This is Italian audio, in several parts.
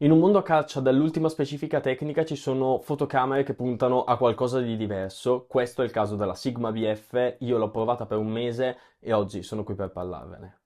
In un mondo a caccia dall'ultima specifica tecnica ci sono fotocamere che puntano a qualcosa di diverso. Questo è il caso della Sigma BF, io l'ho provata per un mese e oggi sono qui per parlarvene.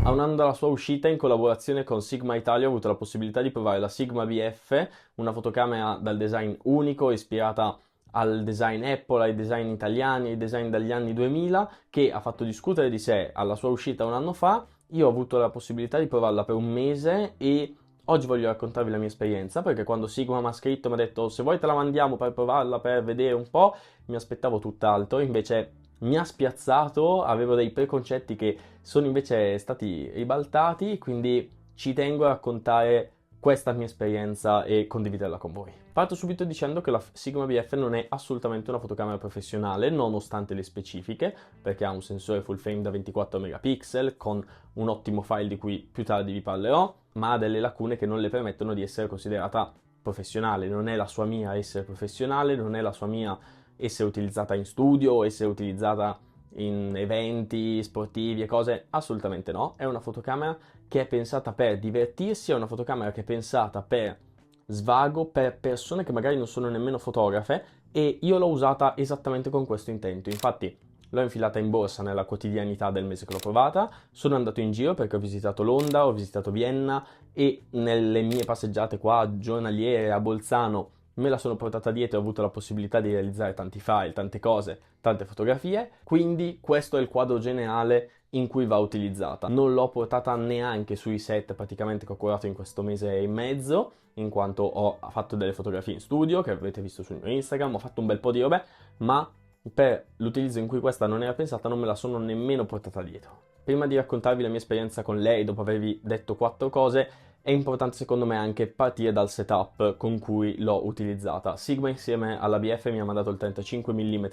A un anno dalla sua uscita, in collaborazione con Sigma Italia, ho avuto la possibilità di provare la Sigma BF, una fotocamera dal design unico, ispirata al design Apple, ai design italiani, ai design dagli anni 2000, che ha fatto discutere di sé alla sua uscita un anno fa. Io ho avuto la possibilità di provarla per un mese e oggi voglio raccontarvi la mia esperienza, perché quando Sigma mi ha scritto, mi ha detto se vuoi te la mandiamo per provarla, per vedere un po', mi aspettavo tutt'altro, invece mi ha spiazzato, avevo dei preconcetti che sono invece stati ribaltati, quindi ci tengo a raccontare questa mia esperienza e condividerla con voi. Parto subito dicendo che la Sigma BF non è assolutamente una fotocamera professionale, nonostante le specifiche, perché ha un sensore full frame da 24 megapixel con un ottimo file di cui più tardi vi parlerò, ma ha delle lacune che non le permettono di essere considerata professionale. Non è la sua mia essere professionale, non è la sua mia essere utilizzata in studio o essere utilizzata in eventi sportivi e cose, assolutamente no. È una fotocamera che è pensata per divertirsi, è una fotocamera che è pensata per svago, per persone che magari non sono nemmeno fotografe e io l'ho usata esattamente con questo intento. Infatti l'ho infilata in borsa nella quotidianità del mese che l'ho provata, sono andato in giro perché ho visitato Londra, ho visitato Vienna e nelle mie passeggiate qua giornaliere a Bolzano me la sono portata dietro e ho avuto la possibilità di realizzare tanti file, tante cose, tante fotografie, quindi questo è il quadro generale in cui va utilizzata. Non l'ho portata neanche sui set praticamente che ho curato in questo mese e mezzo, in quanto ho fatto delle fotografie in studio che avete visto sul mio Instagram, ho fatto un bel po' di robe, ma per l'utilizzo in cui questa non era pensata non me la sono nemmeno portata dietro. Prima di raccontarvi la mia esperienza con lei, dopo avervi detto quattro cose, è importante secondo me anche partire dal setup con cui l'ho utilizzata. Sigma insieme alla BF mi ha mandato il 35 mm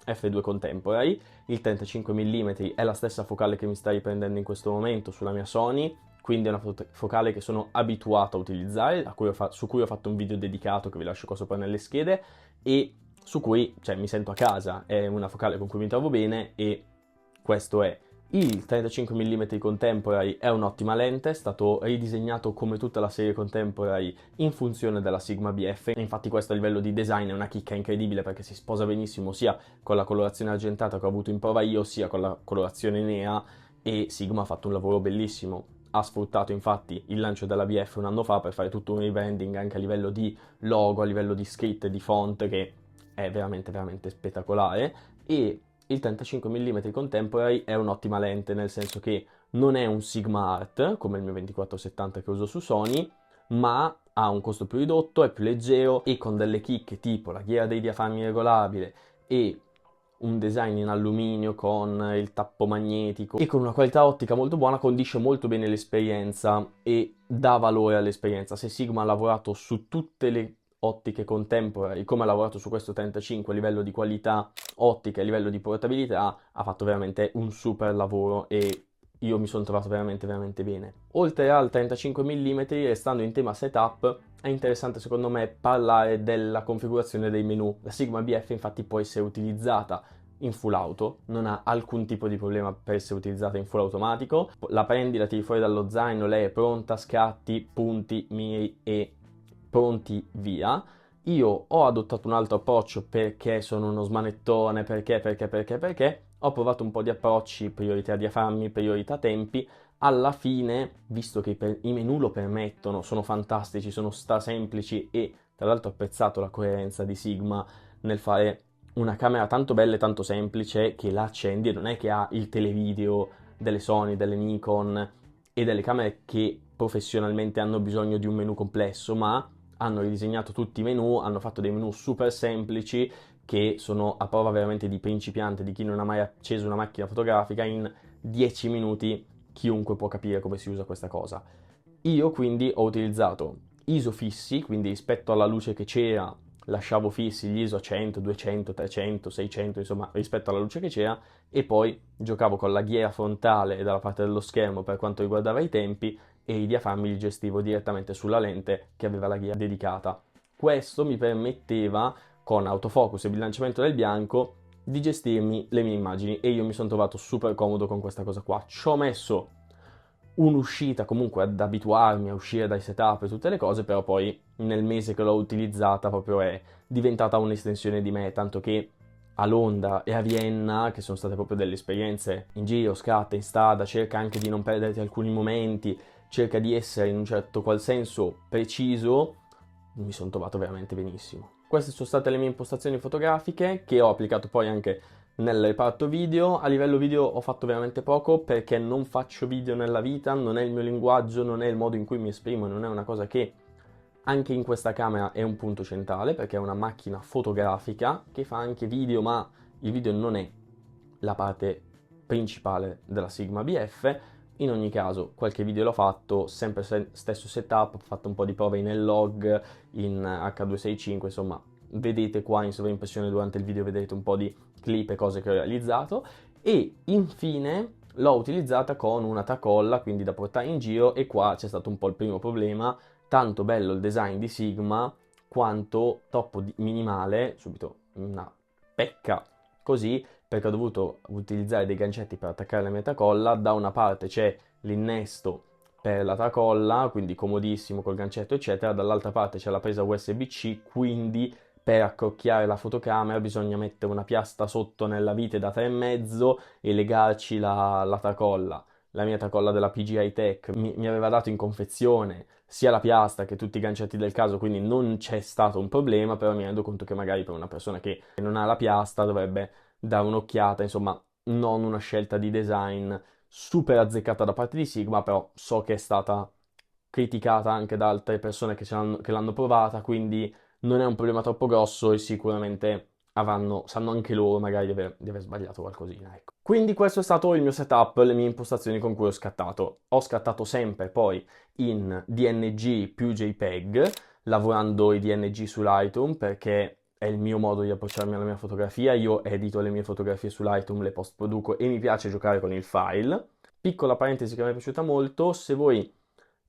f2 Contemporary, il 35 mm è la stessa focale che mi sta riprendendo in questo momento sulla mia Sony, quindi è una focale che sono abituato a utilizzare, su cui ho fatto un video dedicato che vi lascio qua sopra nelle schede e su cui, cioè, mi sento a casa, è una focale con cui mi trovo bene e questo è. Il 35 mm Contemporary è un'ottima lente, è stato ridisegnato come tutta la serie Contemporary in funzione della Sigma BF, e infatti questo a livello di design è una chicca incredibile perché si sposa benissimo sia con la colorazione argentata che ho avuto in prova io, sia con la colorazione nera e Sigma ha fatto un lavoro bellissimo. Ha sfruttato infatti il lancio della BF un anno fa per fare tutto un rebranding anche a livello di logo, a livello di scritte, di font che è veramente veramente spettacolare e il 35 mm Contemporary è un'ottima lente, nel senso che non è un Sigma Art come il mio 2470 che uso su Sony, ma ha un costo più ridotto, è più leggero e con delle chicche tipo la ghiera dei diaframmi regolabile e un design in alluminio con il tappo magnetico e con una qualità ottica molto buona condisce molto bene l'esperienza e dà valore all'esperienza. Se Sigma ha lavorato su tutte le ottiche contemporary, come ha lavorato su questo 35 a livello di qualità ottica, a livello di portabilità, ha fatto veramente un super lavoro e io mi sono trovato veramente veramente bene. Oltre al 35 mm, restando in tema setup, è interessante secondo me parlare della configurazione dei menu. La Sigma BF infatti può essere utilizzata in full auto, non ha alcun tipo di problema per essere utilizzata in full automatico. La prendi, la tiri fuori dallo zaino, lei è pronta, scatti, punti, miri e pronti via. Io ho adottato un altro approccio perché sono uno smanettone, perché ho provato un po' di approcci, priorità diaframmi, priorità tempi. Alla fine, visto che i menu lo permettono, sono fantastici, sono semplici e tra l'altro ho apprezzato la coerenza di Sigma nel fare una camera tanto bella e tanto semplice che la accendi e non è che ha il televideo delle Sony, delle Nikon e delle camere che professionalmente hanno bisogno di un menu complesso, ma hanno ridisegnato tutti i menu, hanno fatto dei menu super semplici che sono a prova veramente di principiante, di chi non ha mai acceso una macchina fotografica, in 10 minuti chiunque può capire come si usa questa cosa. Io quindi ho utilizzato ISO fissi, quindi rispetto alla luce che c'era lasciavo fissi gli ISO a 100, 200, 300, 600, insomma rispetto alla luce che c'era e poi giocavo con la ghiera frontale dalla parte dello schermo per quanto riguardava i tempi e i diaframmi li gestivo direttamente sulla lente che aveva la ghiera dedicata. Questo mi permetteva con autofocus e bilanciamento del bianco, di gestirmi le mie immagini, e io mi sono trovato super comodo con questa cosa qua. Ci ho messo un'uscita comunque ad abituarmi a uscire dai setup e tutte le cose, però poi nel mese che l'ho utilizzata proprio è diventata un'estensione di me, tanto che a Londra e a Vienna, che sono state proprio delle esperienze in giro, scatta, in strada, cerca anche di non perderti alcuni momenti, cerca di essere in un certo qual senso preciso, mi sono trovato veramente benissimo. Queste sono state le mie impostazioni fotografiche che ho applicato poi anche nel reparto video. A livello video ho fatto veramente poco perché non faccio video nella vita, non è il mio linguaggio, non è il modo in cui mi esprimo, non è una cosa che anche in questa camera è un punto centrale, perché è una macchina fotografica che fa anche video, ma il video non è la parte principale della Sigma BF. In ogni caso, qualche video l'ho fatto, sempre stesso setup, ho fatto un po' di prove in L-Log, in H265, insomma, vedete qua in sovraimpressione durante il video, vedete un po' di clip e cose che ho realizzato. E infine l'ho utilizzata con una tracolla, quindi da portare in giro, e qua c'è stato un po' il primo problema. Tanto bello il design di Sigma, quanto troppo minimale, subito una pecca così, perché ho dovuto utilizzare dei gancetti per attaccare la mia tracolla. Da una parte c'è l'innesto per la tracolla, quindi comodissimo col gancetto eccetera, dall'altra parte c'è la presa USB-C, quindi per accocchiare la fotocamera bisogna mettere una piastra sotto nella vite da 3,5 e legarci la tracolla. La mia tracolla della PGI Tech mi aveva dato in confezione sia la piastra che tutti i gancetti del caso, quindi non c'è stato un problema, però mi rendo conto che magari per una persona che non ha la piastra dovrebbe dare un'occhiata, insomma, non una scelta di design super azzeccata da parte di Sigma, però so che è stata criticata anche da altre persone che l'hanno provata, quindi non è un problema troppo grosso e sicuramente sanno anche loro magari di aver sbagliato qualcosina, ecco. Quindi questo è stato il mio setup, le mie impostazioni con cui ho scattato. Ho scattato sempre poi in DNG più JPEG, lavorando i DNG su Lightroom perché è il mio modo di approcciarmi alla mia fotografia. Io edito le mie fotografie su Lightroom, le post produco e mi piace giocare con il file. Piccola parentesi che mi è piaciuta molto: se voi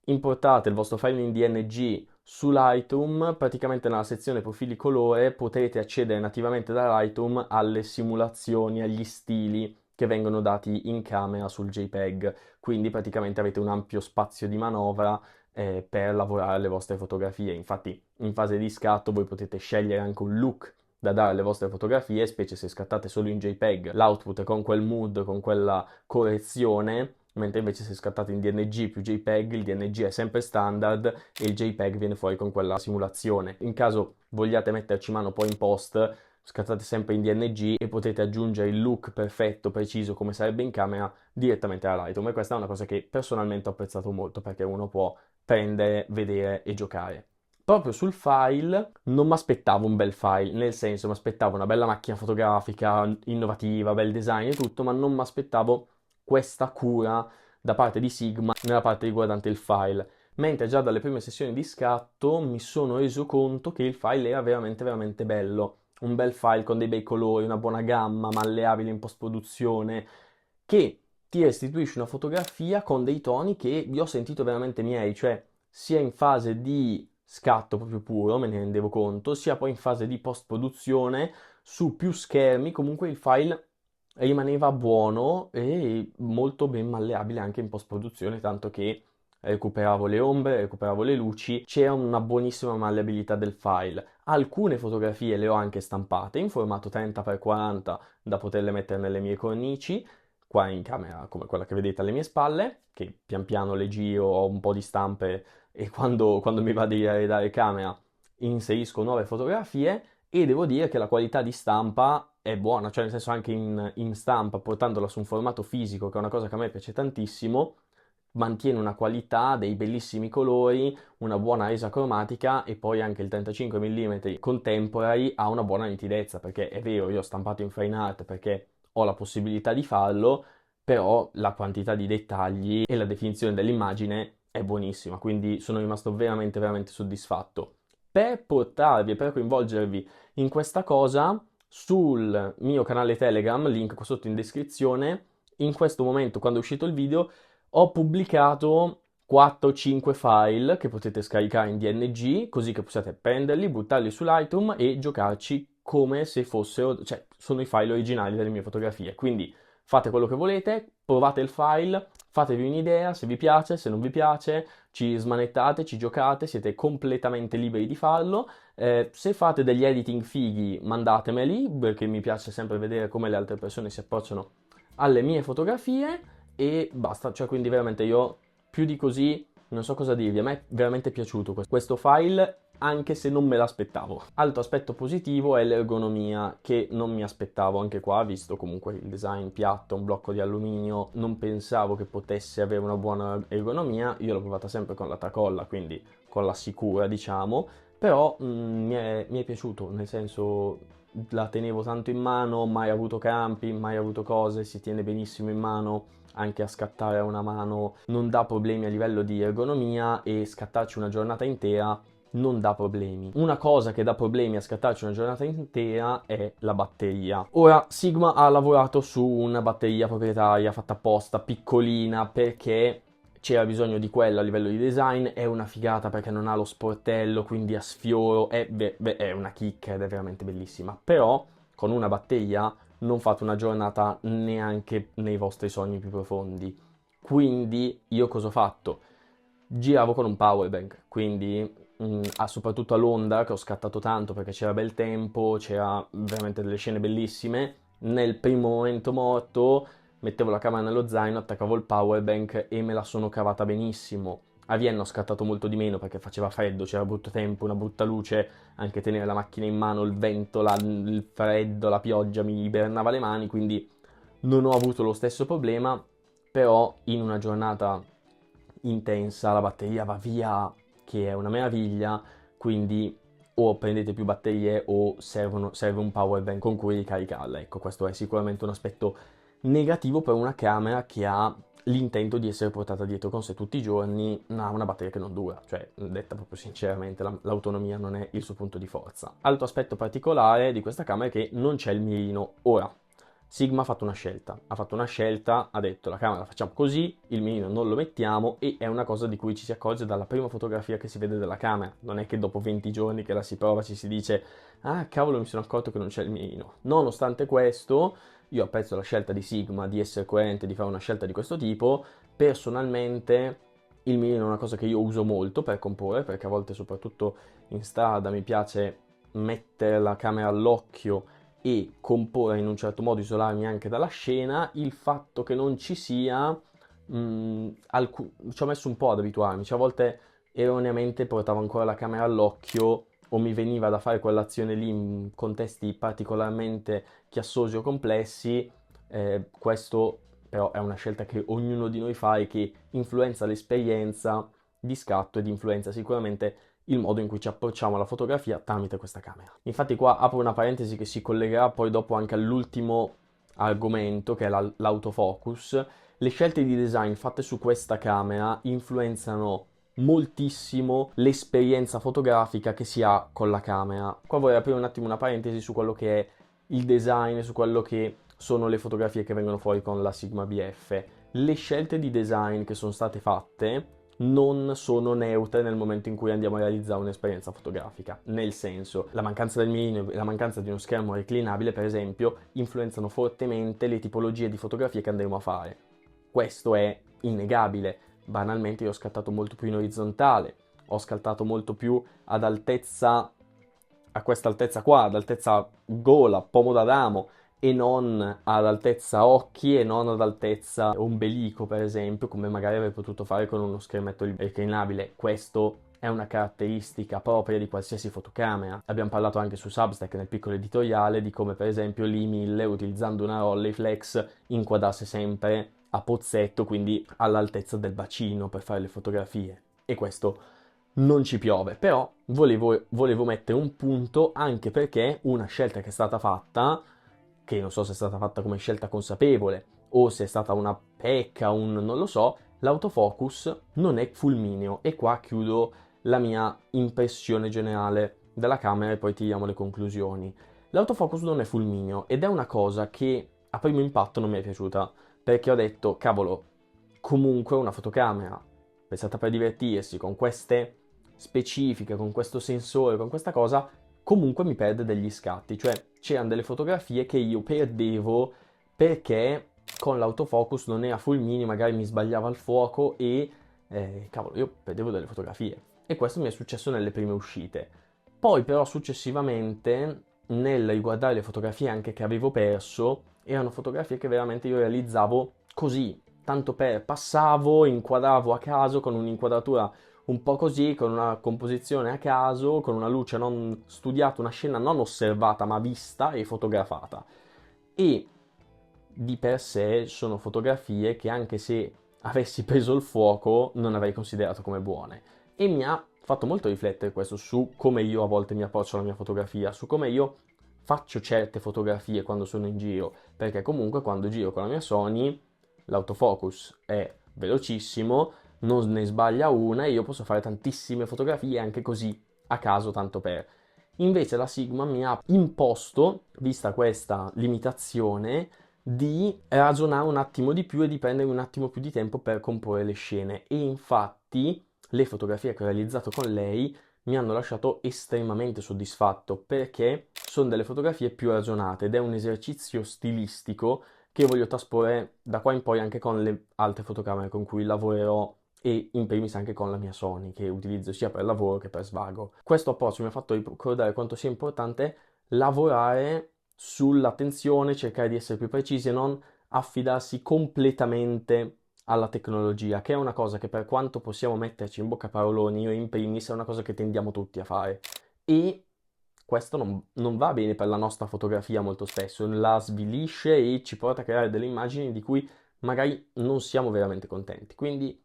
importate il vostro file in DNG su Lightroom, praticamente nella sezione profili colore potrete accedere nativamente da Lightroom alle simulazioni, agli stili che vengono dati in camera sul JPEG, quindi praticamente avete un ampio spazio di manovra per lavorare alle vostre fotografie. Infatti in fase di scatto voi potete scegliere anche un look da dare alle vostre fotografie, specie se scattate solo in JPEG, l'output con quel mood, con quella correzione, mentre invece se scattate in DNG più JPEG, il DNG è sempre standard e il JPEG viene fuori con quella simulazione. In caso vogliate metterci mano poi in post, scattate sempre in DNG e potete aggiungere il look perfetto, preciso come sarebbe in camera direttamente da Lightroom, e questa è una cosa che personalmente ho apprezzato molto perché uno può prendere, vedere e giocare. Proprio sul file non mi aspettavo un bel file, nel senso mi aspettavo una bella macchina fotografica, innovativa, bel design e tutto, ma non mi aspettavo questa cura da parte di Sigma nella parte riguardante il file. Mentre già dalle prime sessioni di scatto mi sono reso conto che il file era veramente veramente bello. Un bel file con dei bei colori, una buona gamma, malleabile in post-produzione, che ti restituisce una fotografia con dei toni che io ho sentito veramente miei, cioè sia in fase di scatto proprio puro, me ne rendevo conto, sia poi in fase di post-produzione su più schermi, comunque il file rimaneva buono e molto ben malleabile anche in post-produzione, tanto che recuperavo le ombre, recuperavo le luci, c'era una buonissima malleabilità del file. Alcune fotografie le ho anche stampate in formato 30x40 da poterle mettere nelle mie cornici, qua in camera come quella che vedete alle mie spalle, che pian piano le giro, ho un po' di stampe e quando mi va di ridare camera inserisco nuove fotografie, e devo dire che la qualità di stampa è buona, cioè nel senso anche in stampa, portandola su un formato fisico, che è una cosa che a me piace tantissimo, mantiene una qualità, dei bellissimi colori, una buona resa cromatica, e poi anche il 35 mm contemporary ha una buona nitidezza, perché è vero, io ho stampato in fine art perché ho la possibilità di farlo, però la quantità di dettagli e la definizione dell'immagine è buonissima, quindi sono rimasto veramente veramente soddisfatto. Per portarvi e per coinvolgervi in questa cosa, sul mio canale Telegram, link qua sotto in descrizione, in questo momento, quando è uscito il video, ho pubblicato 4-5 file che potete scaricare in DNG, così che possiate prenderli, buttarli su Lightroom e giocarci come se fossero, cioè sono i file originali delle mie fotografie. Quindi fate quello che volete, provate il file, fatevi un'idea, se vi piace, se non vi piace, ci smanettate, ci giocate, siete completamente liberi di farlo. Se fate degli editing fighi, mandatemeli, perché mi piace sempre vedere come le altre persone si approcciano alle mie fotografie e basta. Cioè, quindi veramente io più di così non so cosa dirvi. A me è veramente piaciuto questo file, anche se non me l'aspettavo. Altro aspetto positivo è l'ergonomia, che non mi aspettavo anche qua, visto comunque il design piatto, un blocco di alluminio, non pensavo che potesse avere una buona ergonomia. Io l'ho provata sempre con la tracolla, quindi con la sicura, diciamo, però mi è piaciuto, nel senso la tenevo tanto in mano, mai avuto campi, mai avuto cose, si tiene benissimo in mano, anche a scattare a una mano non dà problemi a livello di ergonomia e scattarci una giornata intera non dà problemi. Una cosa che dà problemi a scattarci una giornata intera è la batteria. Ora, Sigma ha lavorato su una batteria proprietaria fatta apposta, piccolina, perché c'era bisogno di quella a livello di design. È una figata perché non ha lo sportello, quindi a sfioro, è una chicca ed è veramente bellissima. Però con una batteria non fate una giornata neanche nei vostri sogni più profondi. Quindi io cosa ho fatto? Giravo con un power bank, quindi soprattutto a Londra, che ho scattato tanto perché c'era bel tempo, c'era veramente delle scene bellissime. Nel primo momento morto mettevo la camera nello zaino, attaccavo il power bank e me la sono cavata benissimo. A Vienna ho scattato molto di meno perché faceva freddo, c'era brutto tempo, una brutta luce, anche tenere la macchina in mano, il vento, il freddo, la pioggia mi ibernava le mani, quindi non ho avuto lo stesso problema, però in una giornata intensa la batteria va via, che è una meraviglia, quindi o prendete più batterie o serve un power bank con cui ricaricarla. Ecco, questo è sicuramente un aspetto negativo per una camera che ha l'intento di essere portata dietro con sé tutti i giorni, ha una batteria che non dura, cioè detta proprio sinceramente l'autonomia non è il suo punto di forza. Altro aspetto particolare di questa camera è che non c'è il mirino. Ora, Sigma ha fatto una scelta, ha detto la camera la facciamo così, il mirino non lo mettiamo e è una cosa di cui ci si accorge dalla prima fotografia che si vede della camera, non è che dopo 20 giorni che la si prova ci si dice ah cavolo mi sono accorto che non c'è il mirino. Nonostante questo, io apprezzo la scelta di Sigma di essere coerente, di fare una scelta di questo tipo, personalmente il mirino è una cosa che io uso molto per comporre, perché a volte soprattutto in strada mi piace mettere la camera all'occhio e comporre in un certo modo, isolarmi anche dalla scena. Il fatto che non ci sia, ci ho messo un po' ad abituarmi, cioè a volte erroneamente portavo ancora la camera all'occhio o mi veniva da fare quell'azione lì in contesti particolarmente chiassosi o complessi. Questo però è una scelta che ognuno di noi fa e che influenza l'esperienza di scatto ed influenza sicuramente il modo in cui ci approcciamo alla fotografia tramite questa camera. Infatti qua apro una parentesi che si collegherà poi dopo anche all'ultimo argomento che è l'autofocus. Le scelte di design fatte su questa camera influenzano moltissimo l'esperienza fotografica che si ha con la camera. Qua vorrei aprire un attimo una parentesi su quello che è il design, su quello che sono le fotografie che vengono fuori con la Sigma BF. Le scelte di design che sono state fatte non sono neutre nel momento in cui andiamo a realizzare un'esperienza fotografica. Nel senso, la mancanza del mirino e la mancanza di uno schermo reclinabile, per esempio, influenzano fortemente le tipologie di fotografie che andremo a fare. Questo è innegabile. Banalmente io ho scattato molto più in orizzontale, ho scattato molto più ad altezza, a questa altezza qua, ad altezza gola, pomo d'Adamo, e non ad altezza occhi e non ad altezza ombelico, per esempio, come magari avrei potuto fare con uno schermetto reclinabile. Questo è una caratteristica propria di qualsiasi fotocamera. Abbiamo parlato anche su Substack nel piccolo editoriale di come per esempio l'I1000 utilizzando una Rolleiflex inquadrasse sempre a pozzetto, quindi all'altezza del bacino per fare le fotografie. E questo non ci piove, però volevo mettere un punto anche perché una scelta che è stata fatta, che non so se è stata fatta come scelta consapevole o se è stata una pecca, non lo so, l'autofocus non è fulmineo e qua chiudo la mia impressione generale della camera e poi tiriamo le conclusioni. L'autofocus non è fulmineo ed è una cosa che a primo impatto non mi è piaciuta perché ho detto, cavolo, comunque una fotocamera pensata per divertirsi con queste specifiche, con questo sensore, con questa cosa, comunque mi perde degli scatti, cioè c'erano delle fotografie che io perdevo perché con l'autofocus non era fulmini, magari mi sbagliava il fuoco e cavolo, io perdevo delle fotografie. E questo mi è successo nelle prime uscite. Poi però successivamente, nel riguardare le fotografie anche che avevo perso, erano fotografie che veramente io realizzavo così, tanto per passavo, inquadravo a caso con un'inquadratura un po' così, con una composizione a caso, con una luce non studiata, una scena non osservata ma vista e fotografata. E di per sé sono fotografie che anche se avessi preso il fuoco non avrei considerato come buone. E mi ha fatto molto riflettere questo su come io a volte mi approccio alla mia fotografia, su come io faccio certe fotografie quando sono in giro, perché comunque quando giro con la mia Sony l'autofocus è velocissimo, non ne sbaglia una e io posso fare tantissime fotografie anche così a caso tanto per. Invece la Sigma mi ha imposto, vista questa limitazione, di ragionare un attimo di più e di prendere un attimo più di tempo per comporre le scene. E infatti le fotografie che ho realizzato con lei mi hanno lasciato estremamente soddisfatto perché sono delle fotografie più ragionate ed è un esercizio stilistico che voglio trasporre da qua in poi anche con le altre fotocamere con cui lavorerò e in primis anche con la mia Sony che utilizzo sia per lavoro che per svago. Questo approccio mi ha fatto ricordare quanto sia importante lavorare sull'attenzione, cercare di essere più precisi e non affidarsi completamente alla tecnologia, che è una cosa che per quanto possiamo metterci in bocca paroloni, io in primis, è una cosa che tendiamo tutti a fare. E questo non va bene per la nostra fotografia molto spesso, la svilisce e ci porta a creare delle immagini di cui magari non siamo veramente contenti. Quindi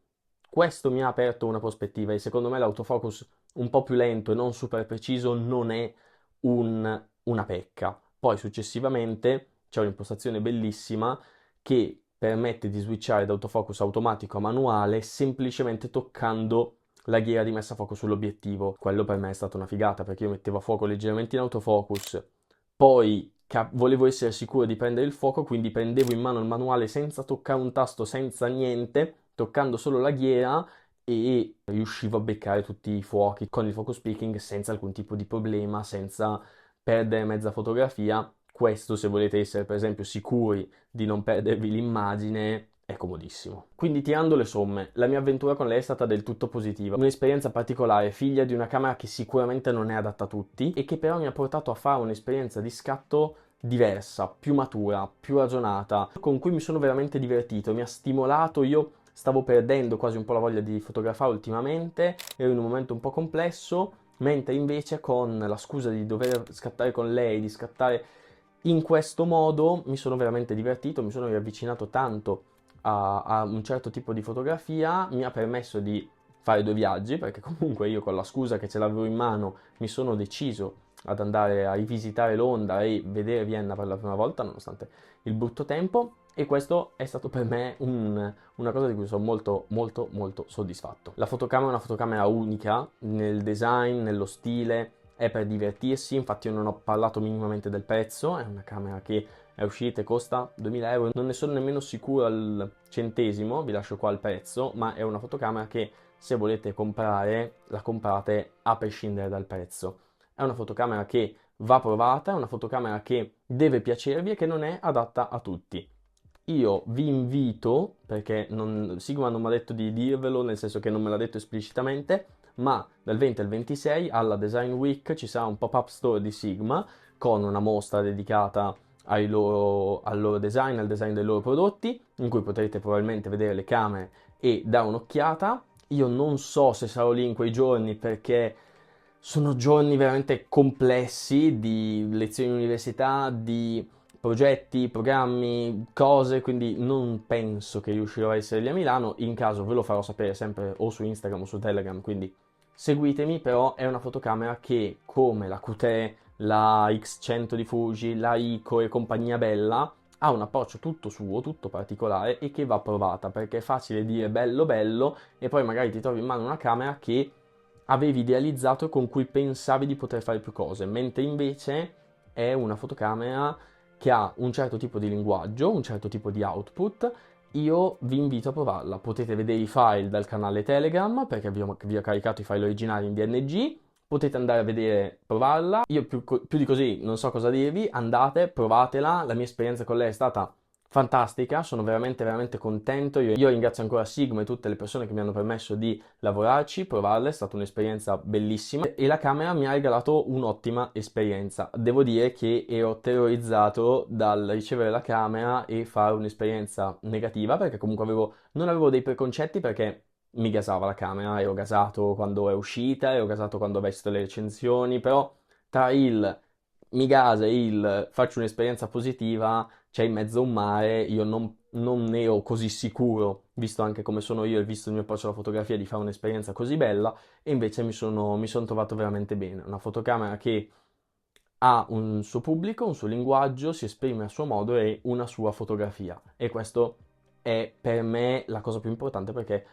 questo mi ha aperto una prospettiva e secondo me l'autofocus un po' più lento e non super preciso non è una pecca. Poi successivamente c'è un'impostazione bellissima che permette di switchare da autofocus automatico a manuale semplicemente toccando la ghiera di messa a fuoco sull'obiettivo. Quello per me è stata una figata perché io mettevo a fuoco leggermente in autofocus, poi volevo essere sicuro di prendere il fuoco, quindi prendevo in mano il manuale senza toccare un tasto, senza niente, toccando solo la ghiera e riuscivo a beccare tutti i fuochi con il focus picking senza alcun tipo di problema, senza perdere mezza fotografia. Questo, se volete essere per esempio sicuri di non perdervi l'immagine, è comodissimo. Quindi tirando le somme, la mia avventura con lei è stata del tutto positiva, un'esperienza particolare, figlia di una camera che sicuramente non è adatta a tutti e che però mi ha portato a fare un'esperienza di scatto diversa, più matura, più ragionata, con cui mi sono veramente divertito, mi ha stimolato, io stavo perdendo quasi un po' la voglia di fotografare ultimamente, ero in un momento un po' complesso, mentre invece con la scusa di dover scattare con lei, di scattare in questo modo, mi sono veramente divertito, mi sono riavvicinato tanto a un certo tipo di fotografia, mi ha permesso di fare due viaggi, perché comunque io con la scusa che ce l'avevo in mano mi sono deciso ad andare a rivisitare Londra e vedere Vienna per la prima volta, nonostante il brutto tempo, e questo è stato per me una cosa di cui sono molto molto molto soddisfatto. La fotocamera è una fotocamera unica nel design, nello stile, è per divertirsi, infatti io non ho parlato minimamente del prezzo, è una camera che è uscita e costa 2000 euro, non ne sono nemmeno sicuro al centesimo, vi lascio qua il prezzo, ma è una fotocamera che se volete comprare la comprate a prescindere dal prezzo. È una fotocamera che va provata, è una fotocamera che deve piacervi e che non è adatta a tutti. Io vi invito, perché Sigma non mi ha detto di dirvelo, nel senso che non me l'ha detto esplicitamente, ma dal 20 al 26 alla Design Week ci sarà un pop-up store di Sigma con una mostra dedicata al loro design, al design dei loro prodotti, in cui potrete probabilmente vedere le camere e dare un'occhiata. Io non so se sarò lì in quei giorni perché sono giorni veramente complessi di lezioni in università, di progetti, programmi, cose, quindi non penso che riuscirò a essere lì a Milano. In caso ve lo farò sapere sempre o su Instagram o su Telegram, quindi seguitemi, però è una fotocamera che, come la Q3, la X100 di Fuji, la Ico e compagnia bella, ha un approccio tutto suo, tutto particolare e che va provata, perché è facile dire bello bello e poi magari ti trovi in mano una camera che avevi idealizzato e con cui pensavi di poter fare più cose, mentre invece è una fotocamera che ha un certo tipo di linguaggio, un certo tipo di output. Io vi invito a provarla. Potete vedere i file dal canale Telegram perché vi ho caricato i file originali in DNG. potete andare a vedere, provarla. Io più di così non so cosa dirvi, andate, provatela, la mia esperienza con lei è stata fantastica, sono veramente veramente contento. Io ringrazio ancora Sigma e tutte le persone che mi hanno permesso di lavorarci, provarla, è stata un'esperienza bellissima e la camera mi ha regalato un'ottima esperienza. Devo dire che ero terrorizzato dal ricevere la camera e fare un'esperienza negativa perché comunque non avevo dei preconcetti perché mi gasava la camera, ero gasato quando è uscita, ero gasato quando ho visto le recensioni, però tra il mi gasa e il faccio un'esperienza positiva c'è in mezzo un mare, io non ne ero così sicuro, visto anche come sono io e visto il mio approccio alla fotografia, di fare un'esperienza così bella, e invece mi sono trovato veramente bene. Una fotocamera che ha un suo pubblico, un suo linguaggio, si esprime a suo modo e una sua fotografia. E questo è per me la cosa più importante perché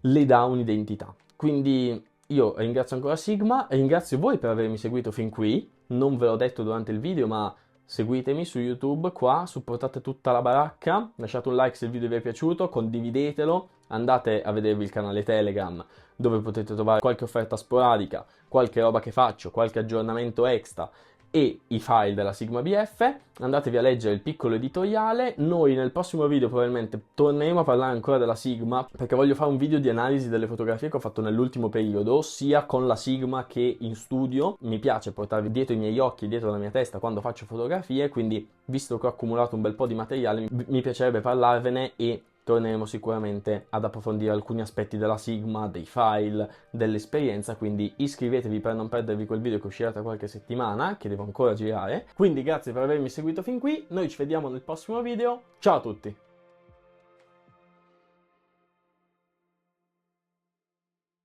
le dà un'identità. Quindi io ringrazio ancora Sigma, ringrazio voi per avermi seguito fin qui, non ve l'ho detto durante il video, ma seguitemi su YouTube qua, supportate tutta la baracca, lasciate un like se il video vi è piaciuto, condividetelo, andate a vedervi il canale Telegram dove potete trovare qualche offerta sporadica, qualche roba che faccio, qualche aggiornamento extra e i file della Sigma BF, andatevi a leggere il piccolo editoriale. Noi nel prossimo video probabilmente torneremo a parlare ancora della Sigma perché voglio fare un video di analisi delle fotografie che ho fatto nell'ultimo periodo, sia con la Sigma che in studio. Mi piace portarvi dietro i miei occhi, dietro la mia testa quando faccio fotografie, quindi visto che ho accumulato un bel po' di materiale mi piacerebbe parlarvene e torneremo sicuramente ad approfondire alcuni aspetti della Sigma, dei file, dell'esperienza, quindi iscrivetevi per non perdervi quel video che uscirà tra qualche settimana, che devo ancora girare. Quindi grazie per avermi seguito fin qui, noi ci vediamo nel prossimo video, ciao a tutti!